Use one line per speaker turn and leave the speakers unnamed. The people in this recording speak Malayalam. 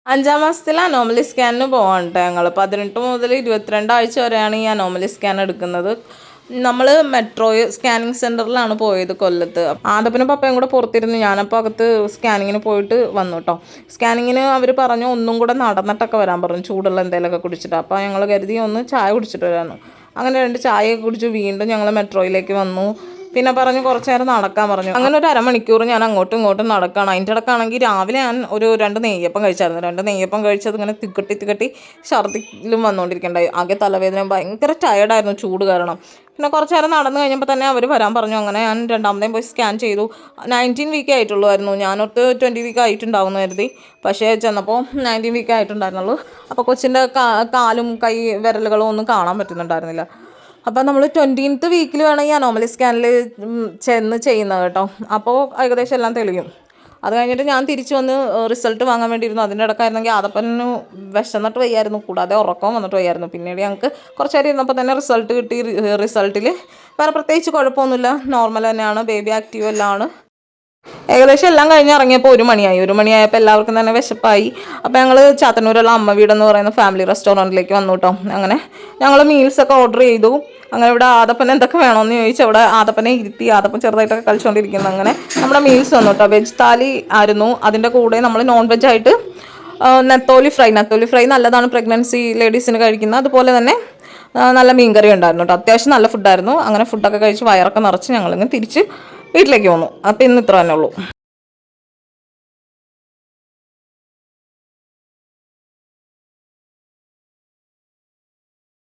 5ാം മാസത്തിൽ അനോമലി സ്കാനിന് പോകാനുണ്ട് ഞങ്ങൾ. 18 മുതൽ 22 ആഴ്ച വരെയാണ് ഈ അനോമലി സ്കാൻ എടുക്കുന്നത്. നമ്മൾ മെട്രോ സ്കാനിങ് സെൻറ്ററിലാണ് പോയത് കൊല്ലത്ത്. ആദപ്പനും പപ്പയും കൂടെ പുറത്തിരുന്ന് ഞാനപ്പോൾ അകത്ത് സ്കാനിങ്ങിന് പോയിട്ട് വന്നു കേട്ടോ. സ്കാനിങ്ങിന് അവർ പറഞ്ഞു ഒന്നും കൂടെ നടന്നിട്ടൊക്കെ വരാൻ പറഞ്ഞു, ചൂടുള്ള എന്തെങ്കിലുമൊക്കെ കുടിച്ചിട്ട്. അപ്പോൾ ഞങ്ങൾ കരുതി ഒന്ന് ചായ കുടിച്ചിട്ട് വരാമെന്ന്. അങ്ങനെ 2 ചായയൊക്കെ കുടിച്ച് വീണ്ടും ഞങ്ങൾ മെട്രോയിലേക്ക് വന്നു. പിന്നെ പറഞ്ഞു കുറച്ച് നേരം നടക്കാൻ പറഞ്ഞു. അങ്ങനെ ഒരു അരമണിക്കൂർ ഞാൻ അങ്ങോട്ടും ഇങ്ങോട്ടും നടക്കണം. അതിൻ്റെ ഇടയ്ക്കാണെങ്കിൽ രാവിലെ ഞാൻ ഒരു 2 നെയ്യപ്പം കഴിച്ചായിരുന്നു. 2 നെയ്യപ്പം കഴിച്ചത് ഇങ്ങനെ തിക്കട്ടി ഛർദിലും വന്നുകൊണ്ടിരിക്കണ്ടായി. ആകെ തലവേദന, ഭയങ്കര ടയർഡായിരുന്നു ചൂട് കാരണം. പിന്നെ കുറച്ച് നേരം നടന്നു കഴിഞ്ഞപ്പോൾ തന്നെ അവർ വരാൻ പറഞ്ഞു. അങ്ങനെ ഞാൻ രണ്ടാമതേയും പോയി സ്കാൻ ചെയ്തു. 19 വീക്ക് ആയിട്ടുള്ളായിരുന്നു. ഞാനൊട്ട് 20 വീക്ക് ആയിട്ടുണ്ടാവുമെന്ന് കരുതി. പക്ഷേ ചെന്നപ്പോൾ 19 വീക്ക് ആയിട്ടുണ്ടായിരുന്നുള്ളൂ. അപ്പോൾ കൊച്ചിൻ്റെ കാലും കൈ വിരലുകളും ഒന്നും കാണാൻ പറ്റുന്നുണ്ടായിരുന്നില്ല. അപ്പോൾ നമ്മൾ 20th വീക്കിൽ വേണം ഈ അനോമലി സ്കാനിൽ ചെന്ന് ചെയ്യുന്നത് കേട്ടോ. അപ്പോൾ ഏകദേശം എല്ലാം തെളിയും. അത് കഴിഞ്ഞിട്ട് ഞാൻ തിരിച്ചു വന്ന് റിസൾട്ട് വാങ്ങാൻ വേണ്ടിയിരുന്നു. അതിൻ്റെ ഇടയ്ക്കായിരുന്നെങ്കിൽ ആദപ്പന് വിശന്നിട്ട് വയ്യായിരുന്നു, കൂടാതെ ഉറക്കം വന്നിട്ട് വയ്യായിരുന്നു. പിന്നീട് ഞങ്ങൾക്ക് കുറച്ച് നേരം ഇരുന്നപ്പോൾ തന്നെ റിസൾട്ട് കിട്ടി. റിസൾട്ടിൽ വേറെ പ്രത്യേകിച്ച് കുഴപ്പമൊന്നുമില്ല, നോർമൽ തന്നെയാണ്, ബേബി ആക്റ്റീവ് എല്ലാം ആണ്. ഏകദേശം എല്ലാം കഴിഞ്ഞ് ഇറങ്ങിയപ്പോൾ 1 മണിയായി. 1 മണിയായപ്പോൾ എല്ലാവർക്കും തന്നെ വിശപ്പായി. അപ്പോൾ ഞങ്ങൾ ചാത്തന്നൂരുള്ള അമ്മ വീടെന്ന് പറയുന്ന ഫാമിലി റെസ്റ്റോറൻറ്റിലേക്ക് വന്നു കേട്ടോ. അങ്ങനെ ഞങ്ങൾ മീൽസൊക്കെ ഓർഡർ ചെയ്തു. അങ്ങനെ ഇവിടെ ആദപ്പന് എന്തൊക്കെ വേണമെന്ന് ചോദിച്ചു. അവിടെ ആദപ്പനെ ഇരുത്തി, ആദപ്പൻ ചെറുതായിട്ടൊക്കെ കളിച്ചുകൊണ്ടിരിക്കുന്നു. അങ്ങനെ നമ്മുടെ മീൽസ് വന്നു കേട്ടോ. വെജ് താലി ആയിരുന്നു. അതിൻ്റെ കൂടെ നമ്മൾ നോൺ വെജ് ആയിട്ട് നെത്തോലി ഫ്രൈ നല്ലതാണ് പ്രഗ്നൻസി ലേഡീസിന് കഴിക്കുന്നത്. അതുപോലെ തന്നെ നല്ല മീൻകറി ഉണ്ടായിരുന്നു കേട്ടോ. അത്യാവശ്യം നല്ല ഫുഡായിരുന്നു. അങ്ങനെ ഫുഡൊക്കെ കഴിച്ച് വയറൊക്കെ നിറച്ച് ഞങ്ങളിങ്ങനെ തിരിച്ച് വീട്ടിലേക്ക് പോന്നു. അപ്പോൾ ഇന്ന് ഇത്ര തന്നെ ഉള്ളൂ.